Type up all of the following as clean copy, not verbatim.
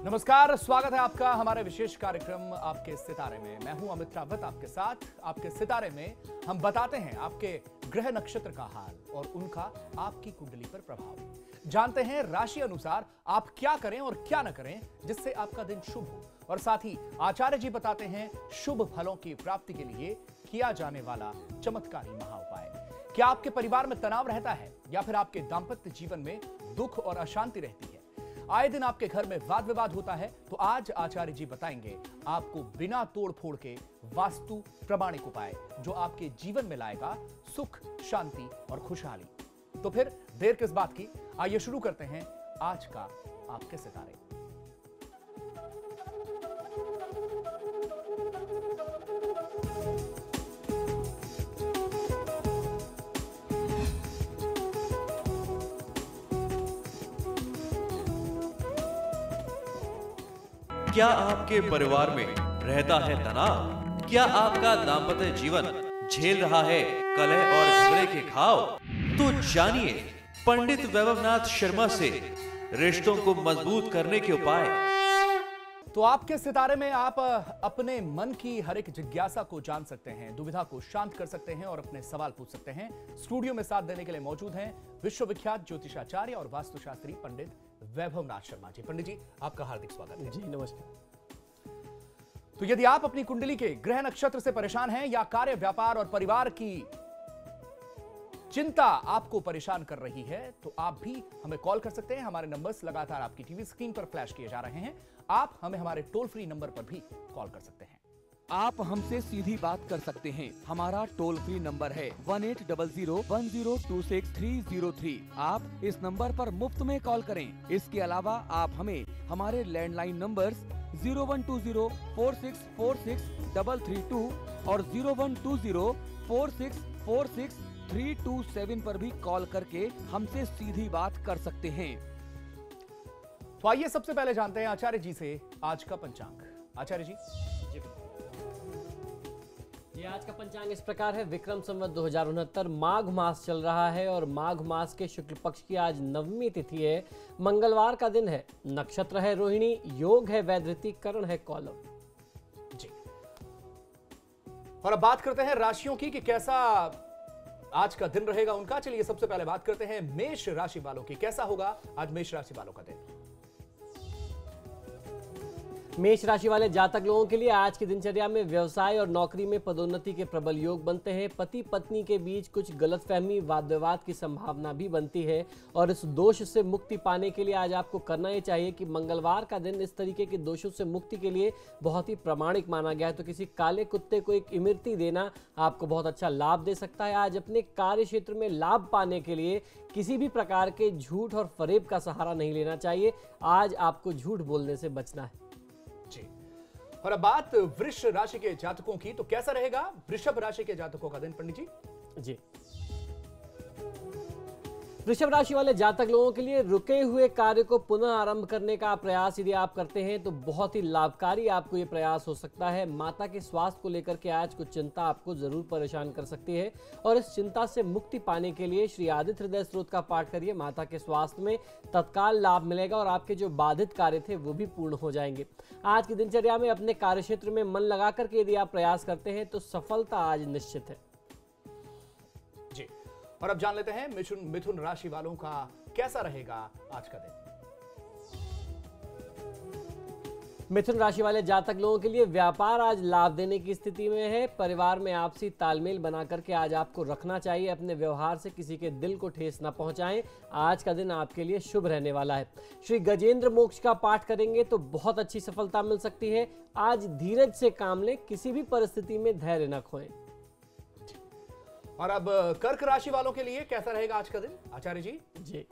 नमस्कार, स्वागत है आपका हमारे विशेष कार्यक्रम आपके सितारे में। मैं हूं अमित रावत आपके साथ। आपके सितारे में हम बताते हैं आपके ग्रह नक्षत्र का हाल और उनका आपकी कुंडली पर प्रभाव। जानते हैं राशि अनुसार आप क्या करें और क्या न करें जिससे आपका दिन शुभ हो, और साथ ही आचार्य जी बताते हैं शुभ फलों की प्राप्ति के लिए किया जाने वाला चमत्कारी महाउपाय। क्या आपके परिवार में तनाव रहता है या फिर आपके दाम्पत्य जीवन में दुख और अशांति रहती है? आए दिन आपके घर में वाद विवाद होता है, तो आज आचार्य जी बताएंगे आपको बिना तोड़ फोड़ के वास्तु प्रमाणिक उपाय जो आपके जीवन में लाएगा सुख, शांति और खुशहाली। तो फिर देर किस बात की, आइए शुरू करते हैं आज का आपके सितारे। क्या आपके परिवार में रहता है तनाव? क्या आपका दाम्पत्य जीवन झेल रहा है कलह और झगड़े के घाव? तो जानिए पंडित वैभवनाथ शर्मा से रिश्तों को मजबूत करने के उपाय। तो आपके सितारे में आप अपने मन की हर एक जिज्ञासा को जान सकते हैं, दुविधा को शांत कर सकते हैं और अपने सवाल पूछ सकते हैं। स्टूडियो में साथ देने के लिए मौजूद हैं विश्वविख्यात ज्योतिषाचार्य और वास्तुशास्त्री पंडित वैभवनाथ शर्मा जी। पंडित जी, आपका हार्दिक स्वागत है। जी नमस्कार। तो यदि आप अपनी कुंडली के ग्रह नक्षत्र से परेशान हैं या कार्य, व्यापार और परिवार की चिंता आपको परेशान कर रही है, तो आप भी हमें कॉल कर सकते हैं। हमारे नंबर्स लगातार आपकी टीवी स्क्रीन पर फ्लैश किए जा रहे हैं। आप हमें हमारे टोल फ्री नंबर पर भी कॉल कर सकते हैं। आप हमसे सीधी बात कर सकते हैं। हमारा टोल फ्री नंबर है 180010263003। आप इस नंबर पर मुफ्त में कॉल करें। इसके अलावा आप हमें हमारे लैंडलाइन नंबर्स 012046463332 और 012046463327 पर भी कॉल करके हमसे सीधी बात कर सकते हैं। तो आइए सबसे पहले जानते हैं आचार्य जी से आज का पंचांग। आचार्य जी। ये आज का पंचांग इस प्रकार है। विक्रम संवत 2069 माघ मास चल रहा है और माघ मास के शुक्ल पक्ष की आज नवमी तिथि है। मंगलवार का दिन है। नक्षत्र है रोहिणी, योग है वैधृति, करण है कौलव। जी, और अब बात करते हैं राशियों की कि कैसा आज का दिन रहेगा उनका। चलिए सबसे पहले बात करते हैं मेष राशि वालों की। कैसा होगा आज मेष राशि वालों का दिन? मेष राशि वाले जातक लोगों के लिए आज की दिनचर्या में व्यवसाय और नौकरी में पदोन्नति के प्रबल योग बनते हैं। पति पत्नी के बीच कुछ गलतफहमी, वाद विवाद की संभावना भी बनती है और इस दोष से मुक्ति पाने के लिए आज आपको करना ये चाहिए कि मंगलवार का दिन इस तरीके के दोषों से मुक्ति के लिए बहुत ही प्रामाणिक माना गया है। तो किसी काले कुत्ते को एक इमरती देना आपको बहुत अच्छा लाभ दे सकता है। आज अपने कार्य क्षेत्र में लाभ पाने के लिए किसी भी प्रकार के झूठ और फरेब का सहारा नहीं लेना चाहिए। आज आपको झूठ बोलने से बचना है। जी, और अब बात वृष राशि के जातकों की। तो कैसा रहेगा वृषभ राशि के जातकों का दिन पंडित जी? जी, वृषभ राशि वाले जातक लोगों के लिए रुके हुए कार्य को पुनः आरंभ करने का प्रयास यदि आप करते हैं तो बहुत ही लाभकारी आपको ये प्रयास हो सकता है। माता के स्वास्थ्य को लेकर के आज कुछ चिंता आपको जरूर परेशान कर सकती है और इस चिंता से मुक्ति पाने के लिए श्री आदित्य हृदय स्तोत्र का पाठ करिए। माता के स्वास्थ्य में तत्काल लाभ मिलेगा और आपके जो बाधित कार्य थे वो भी पूर्ण हो जाएंगे। आज की दिनचर्या में अपने कार्य क्षेत्र में मन लगा करके यदि आप प्रयास करते हैं तो सफलता आज निश्चित है। जी, और अब जान लेते हैं मिथुन राशि वालों का कैसा रहेगा आज का दिन। मिथुन राशि वाले जातक लोगों के लिए व्यापार आज लाभ देने की स्थिति में है। परिवार में आपसी तालमेल बना करके आज आपको रखना चाहिए। अपने व्यवहार से किसी के दिल को ठेस न पहुंचाएं। आज का दिन आपके लिए शुभ रहने वाला है। श्री गजेंद्र मोक्ष का पाठ करेंगे तो बहुत अच्छी सफलता मिल सकती है। आज धीरज से काम लें, किसी भी परिस्थिति में धैर्य न खोएं। और अब कर्क राशि वालों के लिए कैसा रहेगा आज का दिन आचार्य जी? जी,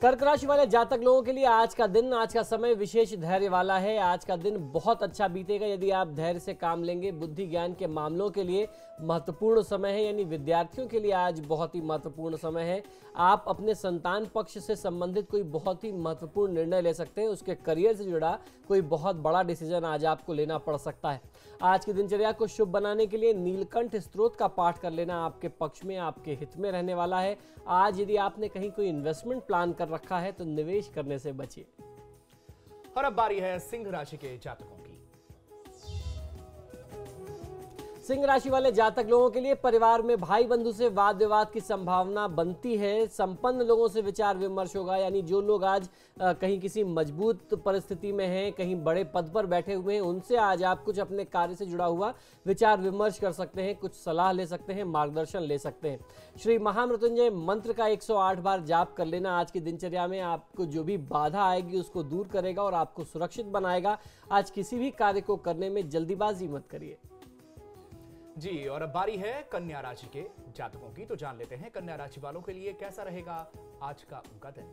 कर्क राशि वाले जातक लोगों के लिए आज का दिन, आज का समय विशेष धैर्य वाला है। आज का दिन बहुत अच्छा बीतेगा यदि आप धैर्य से काम लेंगे। बुद्धि ज्ञान के मामलों के लिए महत्वपूर्ण समय है, यानी विद्यार्थियों के लिए आज बहुत ही महत्वपूर्ण समय है। आप अपने संतान पक्ष से संबंधित कोई बहुत ही महत्वपूर्ण निर्णय ले सकते हैं। उसके करियर से जुड़ा कोई बहुत बड़ा डिसीजन आज आपको लेना पड़ सकता है। आज की दिनचर्या को शुभ बनाने के लिए नीलकंठ स्तोत्र का पाठ कर लेना आपके पक्ष में, आपके हित में रहने वाला है। आज यदि आपने कहीं कोई इन्वेस्टमेंट प्लान कर कर रखा है तो निवेश करने से बचिए। और अब बारी है सिंह राशि के जातकों की। सिंह राशि वाले जातक लोगों के लिए परिवार में भाई बंधु से वाद विवाद की संभावना बनती है। संपन्न लोगों से विचार विमर्श होगा, यानी जो लोग आज कहीं किसी मजबूत परिस्थिति में हैं, कहीं बड़े पद पर बैठे हुए हैं, उनसे आज आप कुछ अपने कार्य से जुड़ा हुआ विचार विमर्श कर सकते हैं, कुछ सलाह ले सकते हैं, मार्गदर्शन ले सकते हैं। श्री महामृत्युंजय मंत्र का 108 बार जाप कर लेना आज की दिनचर्या में आपको जो भी बाधा आएगी उसको दूर करेगा और आपको सुरक्षित बनाएगा। आज किसी भी कार्य को करने में जल्दीबाजी मत करिए। जी, और अब बारी है कन्या राशि के जातकों की। तो जान लेते हैं कन्या राशि वालों के लिए कैसा रहेगा आज का उनका दिन।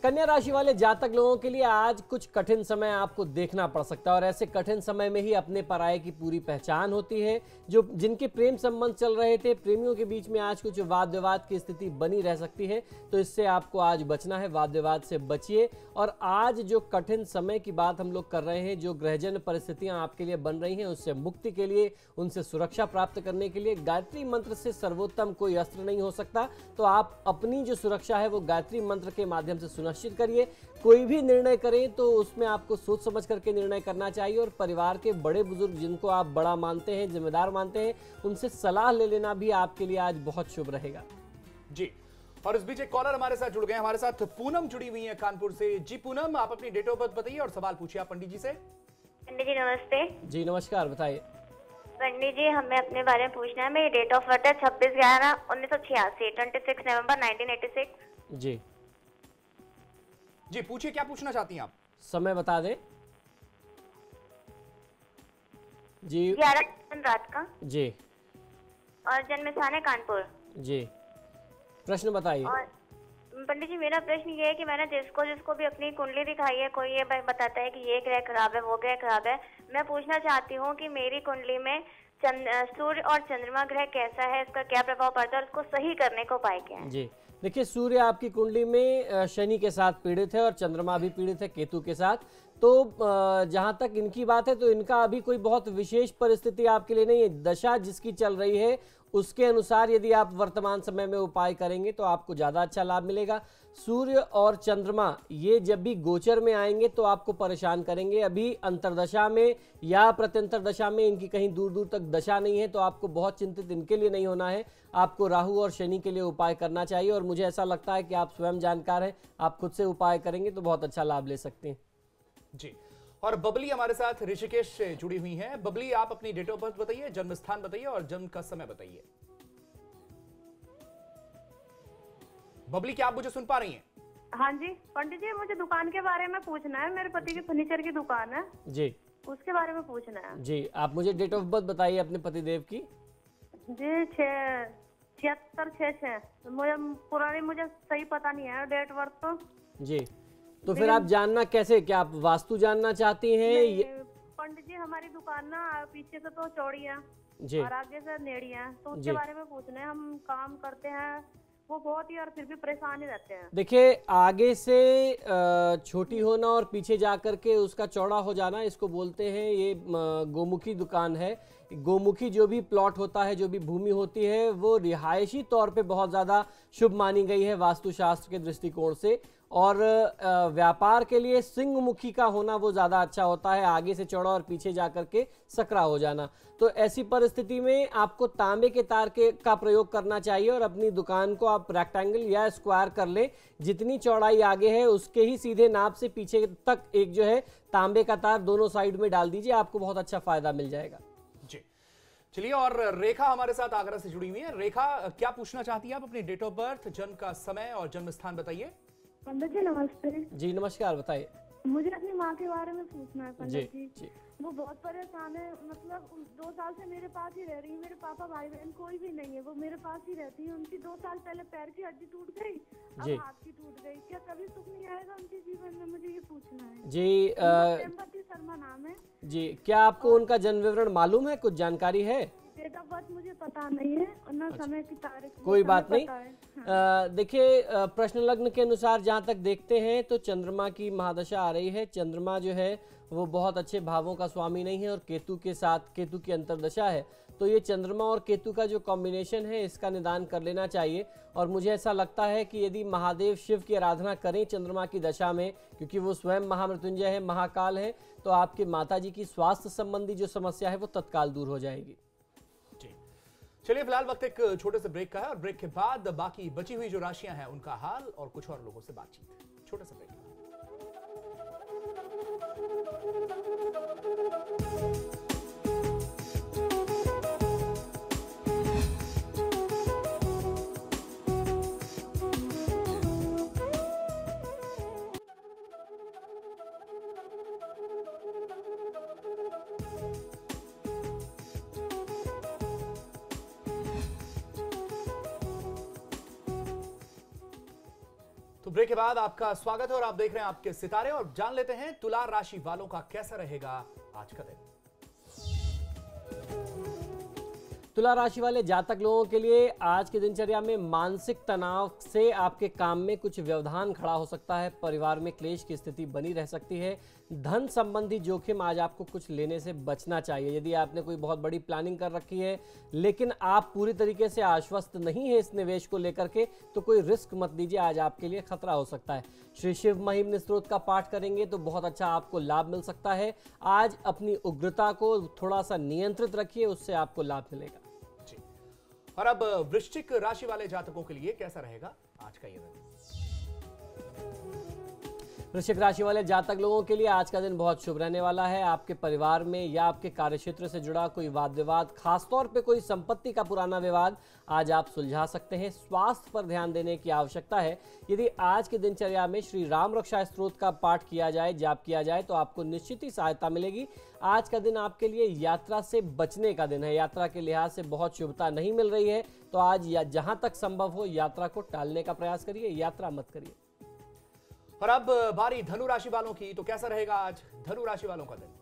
कन्या राशि वाले जातक लोगों के लिए आज कुछ कठिन समय आपको देखना पड़ सकता है और ऐसे कठिन समय में ही अपने पराये की पूरी पहचान होती है। जो जिनके प्रेम संबंध चल रहे थे, प्रेमियों के बीच में आज कुछ वाद विवाद की स्थिति बनी रह सकती है, तो इससे आपको आज बचना है, वाद विवाद से बचिए। और आज जो कठिन समय की बात हम लोग कर रहे हैं, जो ग्रहजन परिस्थितियां आपके लिए बन रही हैं, उससे मुक्ति के लिए, उनसे सुरक्षा प्राप्त करने के लिए गायत्री मंत्र से सर्वोत्तम कोई अस्त्र नहीं हो सकता। तो आप अपनी जो सुरक्षा है वो गायत्री मंत्र के माध्यम से सुनिश्चित करिए। कोई भी निर्णय करें तो उसमें आपको सोच समझ करके निर्णय करना चाहिए और परिवार के बड़े बुजुर्ग जिनको आप बड़ा मानते हैं, जिम्मेदार मानते हैं, उनसे सलाह ले लेना भी आपके लिए आज बहुत शुभ रहेगा। जी, और इस बीच एक कॉलर हमारे साथ जुड़ गए। हमारे साथ पूनम जुड़ी हुई है कानपुर से। जी पूनम, आप अपनी डेट ऑफ बर्थ बताइए और सवाल पूछिए आप पंडित जी से। पंडित जी नमस्ते। जी नमस्कार, बताइए। पंडित जी, हमें अपने बारे में पूछना है। मेरी डेट ऑफ बर्थ है 26/11/1986, 26 नवंबर 1986। जी जी पूछिए, क्या पूछना चाहती हैं आप? समय बता दें। जी 11 रात का। जी और जन्म स्थान है कानपुर। जी प्रश्न बताइए। और पंडित जी, मेरा प्रश्न ये है कि मैंने जिसको भी अपनी कुंडली दिखाई है, कोई ये बताता है कि ये ग्रह खराब है, वो ग्रह खराब है। मैं पूछना चाहती हूँ कि मेरी कुंडली में सूर्य और चंद्रमा ग्रह कैसा है, इसका क्या प्रभाव पड़ता है और उसको सही करने का उपाय क्या है? जी देखिए, सूर्य आपकी कुंडली में शनि के साथ पीड़ित है और चंद्रमा भी पीड़ित है केतु के साथ। तो जहां तक इनकी बात है तो इनका अभी कोई बहुत विशेष परिस्थिति आपके लिए नहीं है। दशा जिसकी चल रही है उसके अनुसार यदि आप वर्तमान समय में उपाय करेंगे तो आपको ज़्यादा अच्छा लाभ मिलेगा। सूर्य और चंद्रमा ये जब भी गोचर में आएंगे तो आपको परेशान करेंगे। अभी अंतरदशा में या प्रत्यंतर दशा में इनकी कहीं दूर दूर तक दशा नहीं है, तो आपको बहुत चिंतित इनके लिए नहीं होना है। आपको राहु और शनि के लिए उपाय करना चाहिए और मुझे ऐसा लगता है कि आप स्वयं जानकार हैं, आप खुद से उपाय करेंगे तो बहुत अच्छा लाभ ले सकते हैं। जी, और बबली हमारे साथ ऋषिकेश से जुड़ी हुई हैं। बबली, आप अपनी डेट ऑफ बर्थ बताइए, जन्म स्थान बताइए और जन्म का समय बताइए। बबली, क्या आप मुझे सुन पा रही हैं? हाँ जी पंडित जी, मुझे दुकान के बारे में पूछना है। मेरे पति की फर्नीचर की दुकान है जी, उसके बारे में पूछना है। जी आप मुझे डेट ऑफ बर्थ बताइए अपने पतिदेव की। जी 7666। मुझे पुरानी मुझे सही पता नहीं है डेट वर्थ तो। जी तो फिर आप जानना कैसे, क्या आप वास्तु जानना चाहती हैं? पंडित जी, हमारी दुकान ना पीछे से तो चौड़ी है जी और आगे से नेड़ी है, तो उसके बारे में पूछना है। हम काम करते हैं वो बहुत ही, और फिर भी परेशान ही रहते हैं। देखिए, आगे से छोटी होना और पीछे जाकर के उसका चौड़ा हो जाना, इसको बोलते हैं, ये गोमुखी दुकान है। गोमुखी जो भी प्लॉट होता है, जो भी भूमि होती है, वो रिहायशी तौर पे बहुत ज़्यादा शुभ मानी गई है वास्तुशास्त्र के दृष्टिकोण से। और व्यापार के लिए सिंहमुखी का होना वो ज़्यादा अच्छा होता है, आगे से चौड़ा और पीछे जाकर के सकरा हो जाना। तो ऐसी परिस्थिति में आपको तांबे के तार का प्रयोग करना चाहिए और अपनी दुकान को आप रेक्टेंगल या स्क्वायर कर लें। जितनी चौड़ाई आगे है उसके ही सीधे नाप से पीछे तक एक जो है तांबे का तार दोनों साइड में डाल दीजिए, आपको बहुत अच्छा फायदा मिल जाएगा। जी चलिए, और रेखा हमारे साथ आगरा से जुड़ी हुई है। रेखा, क्या पूछना चाहती हैं आप? अपनी डेट ऑफ बर्थ, जन्म का समय और जन्म स्थान बताइए। पंडित जी नमस्ते। जी नमस्कार, बताइए। मुझे अपनी माँ के बारे में पूछना है पंडित जी। वो बहुत परेशान है, मतलब 2 साल से मेरे पास ही रह रही है। मेरे पापा भाई बहन कोई भी नहीं है, वो मेरे पास ही रहती है। उनकी 2 साल पहले पैर की हड्डी टूट गई, अब हाथ की टूट गई। क्या कभी सुख नहीं आएगा उनके जीवन में? मुझे ये पूछना है जी। प्रेमवती शर्मा नाम है जी, क्या आपको उनका जन्म विवरण मालूम है? कुछ जानकारी है? डेट ऑफ बर्थ मुझे पता नहीं है और ना समय की तारीख। कोई बात नहीं। देखिए, प्रश्न लग्न के अनुसार जहाँ तक देखते हैं तो चंद्रमा की महादशा आ रही है। चंद्रमा जो है वो बहुत अच्छे भावों का स्वामी नहीं है और केतु के साथ केतु की अंतर्दशा है, तो ये चंद्रमा और केतु का जो कॉम्बिनेशन है इसका निदान कर लेना चाहिए। और मुझे ऐसा लगता है कि यदि महादेव शिव की आराधना करें चंद्रमा की दशा में, क्योंकि वो स्वयं महामृत्युंजय है, महाकाल है, तो आपके माताजी की स्वास्थ्य संबंधी जो समस्या है वो तत्काल दूर हो जाएगी। चलिए फिलहाल वक्त एक छोटे से ब्रेक का है और ब्रेक के बाद बाकी बची हुई जो राशियां हैं उनका हाल और कुछ और लोगों से बातचीत। छोटे से ब्रेक। तो ब्रेक के बाद आपका स्वागत है और आप देख रहे हैं आपके सितारे और जान लेते हैं तुला राशि वालों का कैसा रहेगा आज का दिन। तुला राशि वाले जातक लोगों के लिए आज की दिनचर्या में मानसिक तनाव से आपके काम में कुछ व्यवधान खड़ा हो सकता है। परिवार में क्लेश की स्थिति बनी रह सकती है। धन संबंधी जोखिम आज आपको कुछ लेने से बचना चाहिए। यदि आपने कोई बहुत बड़ी प्लानिंग कर रखी है लेकिन आप पूरी तरीके से आश्वस्त नहीं है इस निवेश को लेकर के, तो कोई रिस्क मत लीजिए, आज आपके लिए खतरा हो सकता है। श्री शिव महिम स्त्रोत का पाठ करेंगे तो बहुत अच्छा आपको लाभ मिल सकता है। आज अपनी उग्रता को थोड़ा सा नियंत्रित रखिए, उससे आपको लाभ मिलेगा। और अब वृश्चिक राशि वाले जातकों के लिए कैसा रहेगा आज का ये दिन। वृश्चिक राशि वाले जातक लोगों के लिए आज का दिन बहुत शुभ रहने वाला है। आपके परिवार में या आपके कार्यक्षेत्र से जुड़ा कोई वाद विवाद, खासतौर पे कोई संपत्ति का पुराना विवाद आज आप सुलझा सकते हैं। स्वास्थ्य पर ध्यान देने की आवश्यकता है। यदि आज की दिनचर्या में श्री राम रक्षा स्तोत्र का पाठ किया जाए, जाप किया जाए, तो आपको निश्चित ही सहायता मिलेगी। आज का दिन आपके लिए यात्रा से बचने का दिन है। यात्रा के लिहाज से बहुत शुभता नहीं मिल रही है, तो आज जहां तक संभव हो यात्रा को टालने का प्रयास करिए, यात्रा मत करिए। और अब बारी धनु राशि वालों की, तो कैसा रहेगा आज धनु राशि वालों का दिन।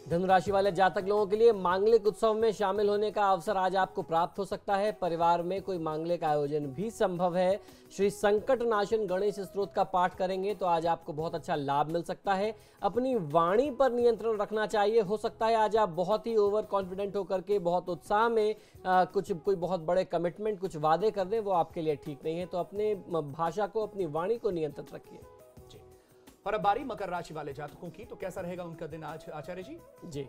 धनु राशि वाले जातक लोगों के लिए मांगलिक उत्सव में शामिल होने का अवसर आज आपको प्राप्त हो सकता है। परिवार में कोई मांगलिक आयोजन भी संभव है। श्री संकट नाशन गणेश स्तोत्र का पाठ करेंगे तो आज आपको बहुत अच्छा लाभ मिल सकता है। अपनी वाणी पर नियंत्रण रखना चाहिए। हो सकता है आज आप बहुत ही ओवर कॉन्फिडेंट होकर के बहुत उत्साह में कोई बहुत बड़े कमिटमेंट, कुछ वादे कर दें, वो आपके लिए ठीक नहीं है। तो अपने भाषा को, अपनी वाणी को नियंत्रित रखिए। और अब बारी मकर राशि वाले जातकों की, तो कैसा रहेगा उनका दिन आज आचार्य जी। जी,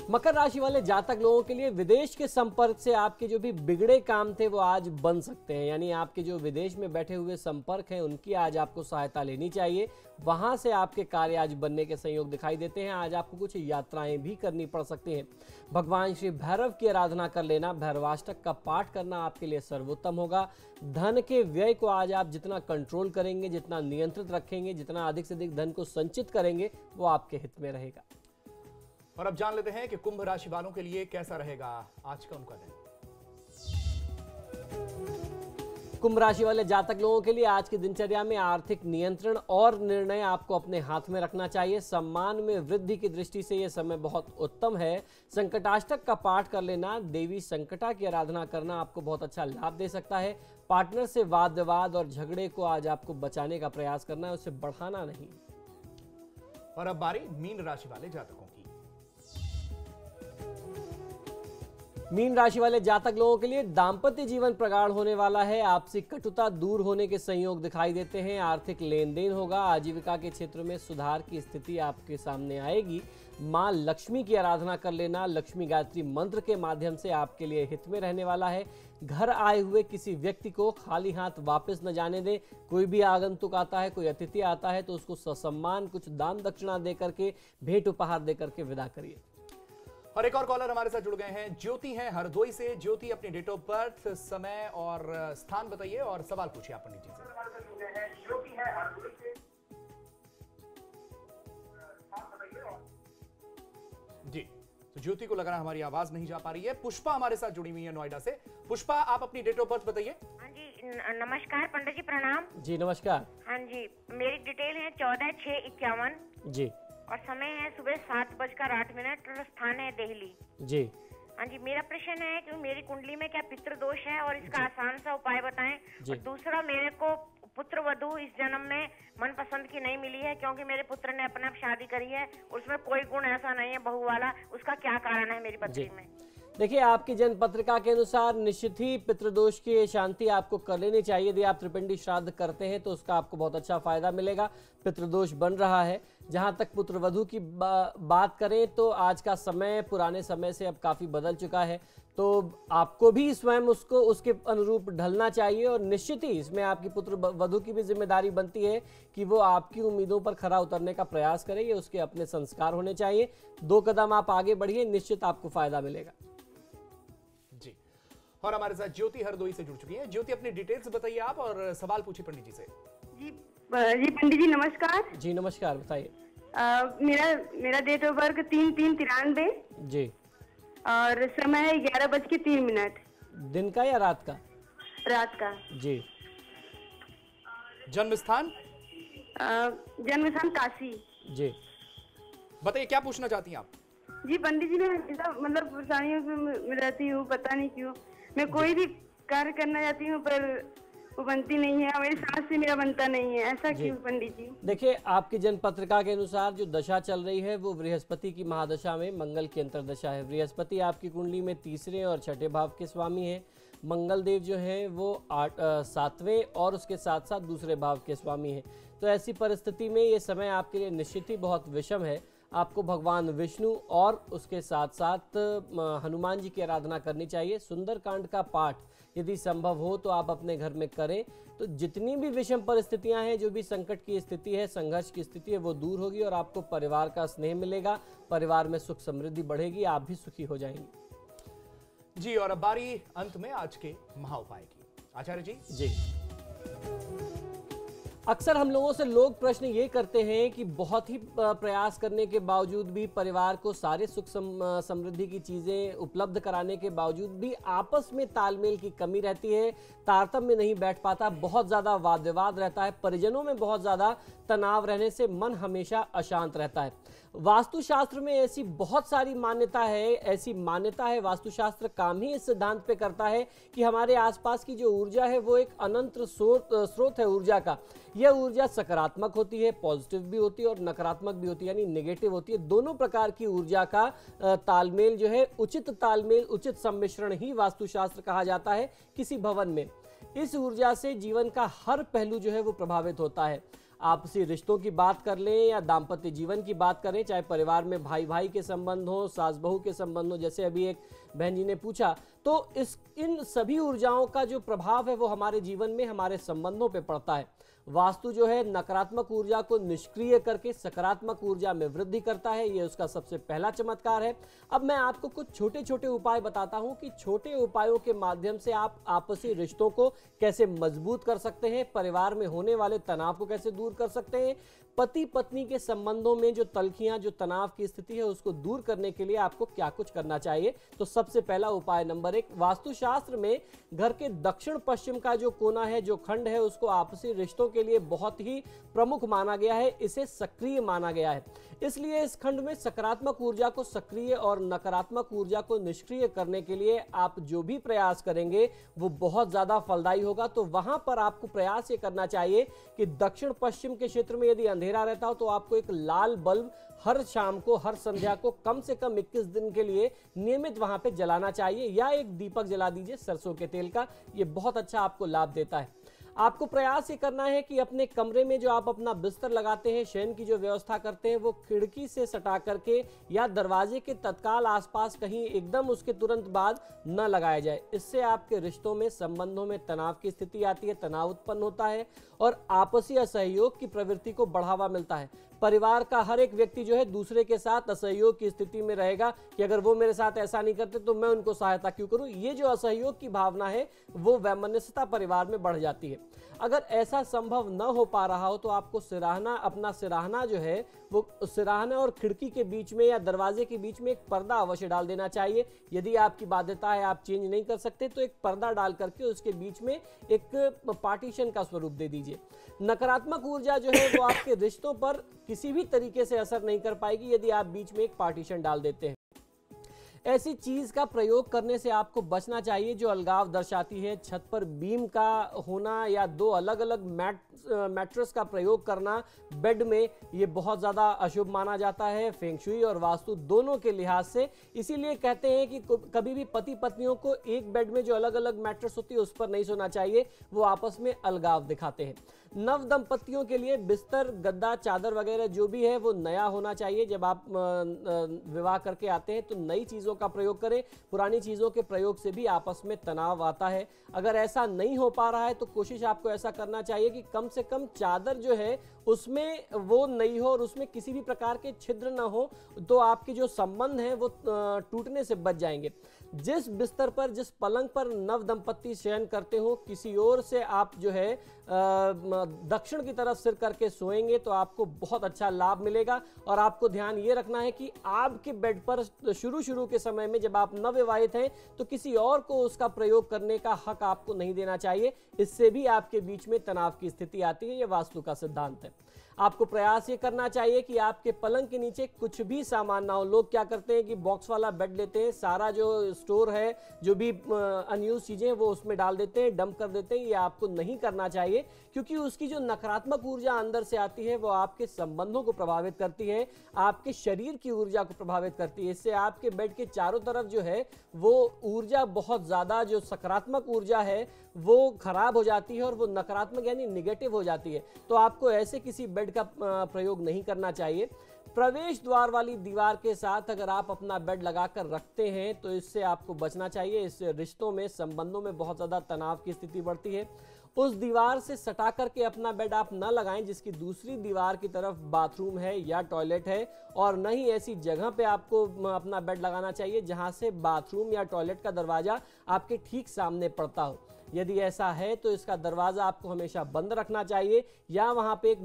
मकर राशि वाले जातक लोगों के लिए विदेश के संपर्क से आपके जो भी बिगड़े काम थे वो आज बन सकते हैं। यानी आपके जो विदेश में बैठे हुए संपर्क हैं उनकी आज आपको सहायता लेनी चाहिए। वहां से आपके कार्य आज बनने के संयोग दिखाई देते हैं। आज आपको कुछ यात्राएं भी करनी पड़ सकती हैं। भगवान श्री भैरव की आराधना कर लेना, भैरवाष्टक का पाठ करना आपके लिए सर्वोत्तम होगा। धन के व्यय को आज आप जितना कंट्रोल करेंगे, जितना नियंत्रित रखेंगे, जितना अधिक से अधिक धन को संचित करेंगे, वो आपके हित में रहेगा। और अब जान लेते हैं कि कुंभ राशि वालों के लिए कैसा रहेगा आज का उनका दिन। कुंभ राशि वाले जातक लोगों के लिए आज की दिनचर्या में आर्थिक नियंत्रण और निर्णय आपको अपने हाथ में रखना चाहिए। सम्मान में वृद्धि की दृष्टि से यह समय बहुत उत्तम है। संकटाष्टक का पाठ कर लेना, देवी संकटा की आराधना करना आपको बहुत अच्छा लाभ दे सकता है। पार्टनर से वाद विवाद और झगड़े को आज आपको बचाने का प्रयास करना है, उसे बढ़ाना नहीं। और अब बारी मीन राशि वाले जातकों की। मीन राशि वाले जातक लोगों के लिए दांपत्य जीवन प्रगाढ़ होने वाला है। आपसी कटुता दूर होने के संयोग दिखाई देते हैं। आर्थिक लेन देन होगा। आजीविका के क्षेत्र में सुधार की स्थिति आपके सामने आएगी। मां लक्ष्मी की आराधना कर लेना, लक्ष्मी गायत्री मंत्र के माध्यम से आपके लिए हित में रहने वाला है। घर आए हुए किसी व्यक्ति को खाली हाथ वापस न जाने दें। कोई भी आगंतुक आता है, कोई अतिथि आता है, तो उसको ससम्मान कुछ दान दक्षिणा दे करके, भेंट उपहार दे करके विदा करिए। और एक और कॉलर हमारे साथ जुड़ गए हैं, ज्योति हैं हरदोई से। ज्योति, अपनी डेट ऑफ बर्थ, समय और स्थान बताइए और सवाल पूछिए आप पंडित जी से। जी, तो ज्योति को लग रहा है हमारी आवाज नहीं जा पा रही है। पुष्पा हमारे साथ जुड़ी हुई है नोएडा से। पुष्पा, आप अपनी डेट ऑफ बर्थ बताइए। हाँ जी, नमस्कार पंडित जी, प्रणाम। जी नमस्कार। हाँ जी, मेरी डिटेल है 14/6/51 जी, और समय है सुबह 7:08 और स्थान है दिल्ली। जी, हाँ जी, मेरा प्रश्न है कि मेरी कुंडली में क्या पितृदोष है और इसका आसान सा उपाय बताएं। और दूसरा, मेरे को पुत्र वधू इस जन्म में मनपसंद की नहीं मिली है, क्योंकि मेरे पुत्र ने अपने आप शादी करी है, उसमें कोई गुण ऐसा नहीं है बहू वाला, उसका क्या कारण है मेरी पत्नी में। देखिए, आपकी जन्म पत्रिका के अनुसार निश्चित ही पितृदोष की शांति आपको कर लेनी चाहिए। यदि आप त्रिपिंडी श्राद्ध करते हैं तो उसका आपको बहुत अच्छा फायदा मिलेगा। पितृदोष बन रहा है। जहां तक पुत्र वधू की बात करें तो आज का समय पुराने समय से अब काफी बदल चुका है, तो आपको भी स्वयं उसको उसके अनुरूप ढलना चाहिए। और निश्चित ही इसमें आपकी पुत्र वधू की भी जिम्मेदारी बनती है कि वो आपकी उम्मीदों पर खरा उतरने का प्रयास करे। ये उसके अपने संस्कार होने चाहिए। 2 कदम आप आगे बढ़िए, निश्चित आपको फायदा मिलेगा। जी, और हमारे साथ ज्योति हरदोई से जुड़ चुकी है। ज्योति, अपनी डिटेल्स बताइए आप और सवाल पूछिए पंडित जी से। जी पंडित जी नमस्कार। जी नमस्कार, बताइए। मेरा डेट ऑफ बर्थ 3/3/93 जी, और समय है 11:03। दिन का या रात का? रात का। जी, जन्म स्थान? जन्म स्थान काशी। जी, बताइए क्या पूछना चाहती हैं आप? जी पंडित जी, मैं मतलब परेशानियों में रहती हूँ, पता नहीं क्यों। मैं कोई भी कार्य करना चाहती हूँ पर वो बनती नहीं है, मेरी सास से मेरा बनता नहीं है, ऐसा क्यों पंडित जी? देखिए, आपकी जन्म पत्रिका के अनुसार जो दशा चल रही है वो बृहस्पति की महादशा में मंगल की अंतरदशा है। बृहस्पति आपकी कुंडली में 3रे और 6ठे भाव के स्वामी हैं। मंगल देव जो हैं वो 7वें और उसके साथ साथ 2रे भाव के स्वामी हैं। तो ऐसी परिस्थिति में ये समय आपके लिए निश्चित ही बहुत विषम है। आपको भगवान विष्णु और उसके साथ साथ हनुमान जी की आराधना करनी चाहिए। सुंदरकांड का पाठ यदि संभव हो तो आप अपने घर में करें, तो जितनी भी विषम परिस्थितियां हैं, जो भी संकट की स्थिति है, संघर्ष की स्थिति है, वो दूर होगी और आपको परिवार का स्नेह मिलेगा। परिवार में सुख समृद्धि बढ़ेगी, आप भी सुखी हो जाएंगे। जी, और अब बारी अंत में आज के महा उपाय की। आचार्य जी। जी, अक्सर हम लोगों से लोग प्रश्न ये करते हैं कि बहुत ही प्रयास करने के बावजूद भी, परिवार को सारे सुख समृद्धि की चीज़ें उपलब्ध कराने के बावजूद भी आपस में तालमेल की कमी रहती है, तारतम्य नहीं बैठ पाता, बहुत ज़्यादा वाद विवाद रहता है, परिजनों में बहुत ज़्यादा तनाव रहने से मन हमेशा अशांत रहता है। वास्तुशास्त्र में ऐसी बहुत सारी मान्यता है, ऐसी मान्यता है, वास्तुशास्त्र काम ही इस सिद्धांत पे करता है कि हमारे आसपास की जो ऊर्जा है वो एक अनंत स्रोत है ऊर्जा का। यह ऊर्जा सकारात्मक होती है, पॉजिटिव भी होती है और नकारात्मक भी होती है, यानी नेगेटिव होती है। दोनों प्रकार की ऊर्जा का तालमेल जो है, उचित तालमेल, उचित सम्मिश्रण ही वास्तुशास्त्र कहा जाता है किसी भवन में। इस ऊर्जा से जीवन का हर पहलू जो है वो प्रभावित होता है। आपसी रिश्तों की बात कर लें या दाम्पत्य जीवन की बात करें, चाहे परिवार में भाई भाई के संबंध हो, सास बहू के संबंध हो, जैसे अभी एक बहन जी ने पूछा, तो इन सभी ऊर्जाओं का जो प्रभाव है वो हमारे जीवन में, हमारे संबंधों पे पड़ता है। वास्तु जो है नकारात्मक ऊर्जा को निष्क्रिय करके सकारात्मक ऊर्जा में वृद्धि करता है, ये उसका सबसे पहला चमत्कार है। अब मैं आपको कुछ छोटे छोटे उपाय बताता हूं कि छोटे उपायों के माध्यम से आप आपसी रिश्तों को कैसे मजबूत कर सकते हैं, परिवार में होने वाले तनाव को कैसे दूर कर सकते हैं, पति पत्नी के संबंधों में जो तलखियां, जो तनाव की स्थिति है उसको दूर करने के लिए आपको क्या कुछ करना चाहिए। तो सबसे पहला उपाय नंबर 1, वास्तुशास्त्र में घर के दक्षिण पश्चिम का जो कोना है, जो खंड है, उसको आपसी रिश्तों के लिए बहुत ही प्रमुख माना गया है, इसे सक्रिय माना गया है। इसलिए इस खंड में सकारात्मक ऊर्जा को सक्रिय और नकारात्मक ऊर्जा को निष्क्रिय करने के लिए आप जो भी प्रयास करेंगे वो बहुत ज्यादा फलदायी होगा। तो वहां पर आपको प्रयास ये करना चाहिए कि दक्षिण पश्चिम के क्षेत्र में यदि अंधेरा रहता हो तो आपको एक लाल बल्ब हर शाम को, हर संध्या को कम से कम 21 दिन के लिए नियमित वहां पे जलाना चाहिए, या एक दीपक जला दीजिए सरसों के तेल का। ये बहुत अच्छा आपको लाभ देता है। आपको प्रयास ये करना है कि अपने कमरे में जो आप अपना बिस्तर लगाते हैं, शयन की जो व्यवस्था करते हैं, वो खिड़की से सटा करके या दरवाजे के तत्काल आसपास कहीं एकदम उसके तुरंत बाद न लगाया जाए। इससे आपके रिश्तों में, संबंधों में तनाव की स्थिति आती है, तनाव उत्पन्न होता है और आपसी असहयोग की प्रवृत्ति को बढ़ावा मिलता है। परिवार का हर एक व्यक्ति जो है दूसरे के साथ असहयोग की स्थिति में रहेगा कि अगर वो मेरे साथ ऐसा नहीं करते तो मैं उनको सहायता क्यों करूं। ये जो असहयोग की भावना है वो वैमनस्यता परिवार में बढ़ जाती है। अगर ऐसा संभव न हो पा रहा हो तो आपको अपना सिराहना जो है वो सिराहना और खिड़की के बीच में या दरवाजे के बीच में एक पर्दा अवश्य डाल देना चाहिए। यदि आपकी बाध्यता है, आप चेंज नहीं कर सकते, तो एक पर्दा डाल करके उसके बीच में एक पार्टीशन का स्वरूप दे दीजिए। नकारात्मक ऊर्जा जो है वो आपके रिश्तों पर किसी भी तरीके से असर नहीं कर पाएगी यदि आप बीच में एक पार्टीशन डाल देते हैं। ऐसी चीज का प्रयोग करने से आपको बचना चाहिए जो अलगाव दर्शाती है। छत पर बीम का होना या दो अलग अलग मैट्रेस का प्रयोग करना बेड में, ये बहुत ज्यादा अशुभ माना जाता है फेंग शुई और वास्तु दोनों के लिहाज से। इसीलिए कहते हैं कि कभी भी पति पत्नियों को एक बेड में जो अलग अलग मैट्रेस होती है उस पर नहीं सोना चाहिए, वो आपस में अलगाव दिखाते हैं। नव दंपतियों के लिए बिस्तर, गद्दा, चादर वगैरह जो भी है वो नया होना चाहिए। जब आप विवाह करके आते हैं तो नई चीजों का प्रयोग करें, पुरानी चीजों के प्रयोग से भी आपस में तनाव आता है। अगर ऐसा नहीं हो पा रहा है तो कोशिश आपको ऐसा करना चाहिए कि कम से कम चादर जो है उसमें वो नई हो और उसमें किसी भी प्रकार के छिद्र ना हो, तो आपके जो संबंध हैं वो टूटने से बच जाएंगे। जिस बिस्तर पर, जिस पलंग पर नव दंपत्ति शयन करते हो, किसी और से आप जो है दक्षिण की तरफ सिर करके सोएंगे तो आपको बहुत अच्छा लाभ मिलेगा। और आपको ध्यान ये रखना है कि आपके बेड पर शुरू के समय में जब आप नवविवाहित हैं तो किसी और को उसका प्रयोग करने का हक आपको नहीं देना चाहिए। इससे भी आपके बीच में तनाव की स्थिति आती है, यह वास्तु का सिद्धांत है। आपको प्रयास ये करना चाहिए कि आपके पलंग के नीचे कुछ भी सामान ना हो। लोग क्या करते हैं कि बॉक्स वाला बेड लेते हैं, सारा जो स्टोर है, जो भी अनयूज चीजें वो उसमें डाल देते हैं, डंप कर देते हैं। ये आपको नहीं करना चाहिए, क्योंकि उसकी जो नकारात्मक ऊर्जा अंदर से आती है वो आपके संबंधों को प्रभावित करती है, आपके शरीर की ऊर्जा को प्रभावित करती है। इससे आपके बेड के चारों तरफ जो है वो ऊर्जा बहुत ज्यादा, जो सकारात्मक ऊर्जा है वो खराब हो जाती है और वो नकारात्मक यानी निगेटिव हो जाती है। तो आपको ऐसे किसी बेड का प्रयोग नहीं करना चाहिए। प्रवेश द्वार वाली दीवार के साथ अगर आप अपना बेड लगाकर रखते हैं तो इससे आपको बचना चाहिए। इससे रिश्तों में, संबंधों में बहुत ज्यादा तनाव की स्थिति बढ़ती है। उस दीवार से सटा करके अपना बेड आप न लगाएं जिसकी दूसरी दीवार की तरफ बाथरूम है या टॉयलेट है, और न ही ऐसी जगह पे आपको अपना बेड लगाना चाहिए जहां से बाथरूम या टॉयलेट का दरवाजा आपके ठीक सामने पड़ता हो। यदि ऐसा है तो इसका दरवाजा आपको हमेशा बंद रखना चाहिए या वहां पे एक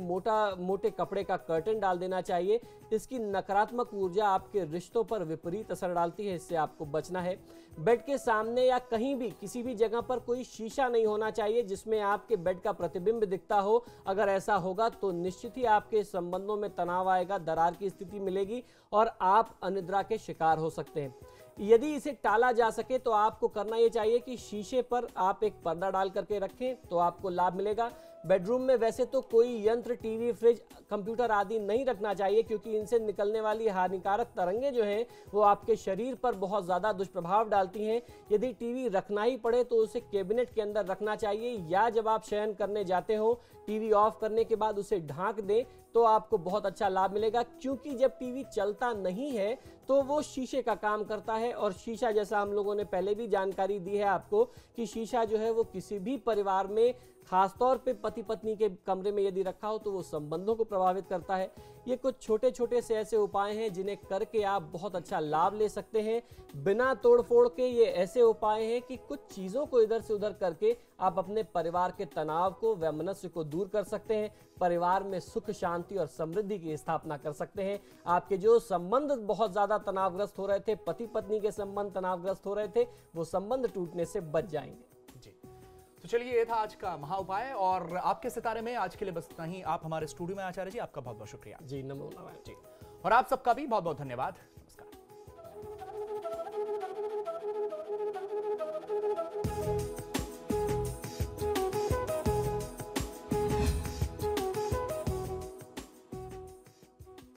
मोटे कपड़े का कर्टन डाल देना चाहिए। इसकी नकारात्मक ऊर्जा आपके रिश्तों पर विपरीत असर डालती है, इससे आपको बचना है। बेड के सामने या कहीं भी किसी भी जगह पर कोई शीशा नहीं होना चाहिए जिसमें आपके बेड का प्रतिबिंब दिखता हो। अगर ऐसा होगा तो निश्चित ही आपके संबंधों में तनाव आएगा, दरार की स्थिति मिलेगी और आप अनिद्रा के शिकार हो सकते हैं। यदि इसे टाला जा सके तो आपको करना यह चाहिए कि शीशे पर आप एक पर्दा डाल करके रखें तो आपको लाभ मिलेगा। बेडरूम में वैसे तो कोई यंत्र, टीवी, फ्रिज, कंप्यूटर आदि नहीं रखना चाहिए, क्योंकि इनसे निकलने वाली हानिकारक तरंगें जो हैं वो आपके शरीर पर बहुत ज़्यादा दुष्प्रभाव डालती हैं। यदि टीवी रखना ही पड़े तो उसे कैबिनेट के अंदर रखना चाहिए, या जब आप शयन करने जाते हो टीवी ऑफ करने के बाद उसे ढांक दें तो आपको बहुत अच्छा लाभ मिलेगा। क्योंकि जब टीवी चलता नहीं है तो वो शीशे का काम करता है, और शीशा, जैसा हम लोगों ने पहले भी जानकारी दी है आपको कि शीशा जो है वो किसी भी परिवार में, खासतौर पे पति पत्नी के कमरे में यदि रखा हो तो वो संबंधों को प्रभावित करता है। ये कुछ छोटे छोटे से ऐसे उपाय हैं जिन्हें करके आप बहुत अच्छा लाभ ले सकते हैं। बिना तोड़फोड़ के ये ऐसे उपाय हैं कि कुछ चीज़ों को इधर से उधर करके आप अपने परिवार के तनाव को, वैमनस्य को दूर कर सकते हैं। परिवार में सुख, शांति और समृद्धि की स्थापना कर सकते हैं। आपके जो संबंध बहुत ज़्यादा तनावग्रस्त हो रहे थे, पति पत्नी के संबंध तनावग्रस्त हो रहे थे, वो संबंध टूटने से बच जाएंगे। तो चलिए, ये था आज का महा उपाय और आपके सितारे में आज के लिए बस इतना ही। आप हमारे स्टूडियो में आचार्य जी, आपका बहुत बहुत शुक्रिया जी। नमो नारायण जी। और आप सबका भी बहुत बहुत धन्यवाद।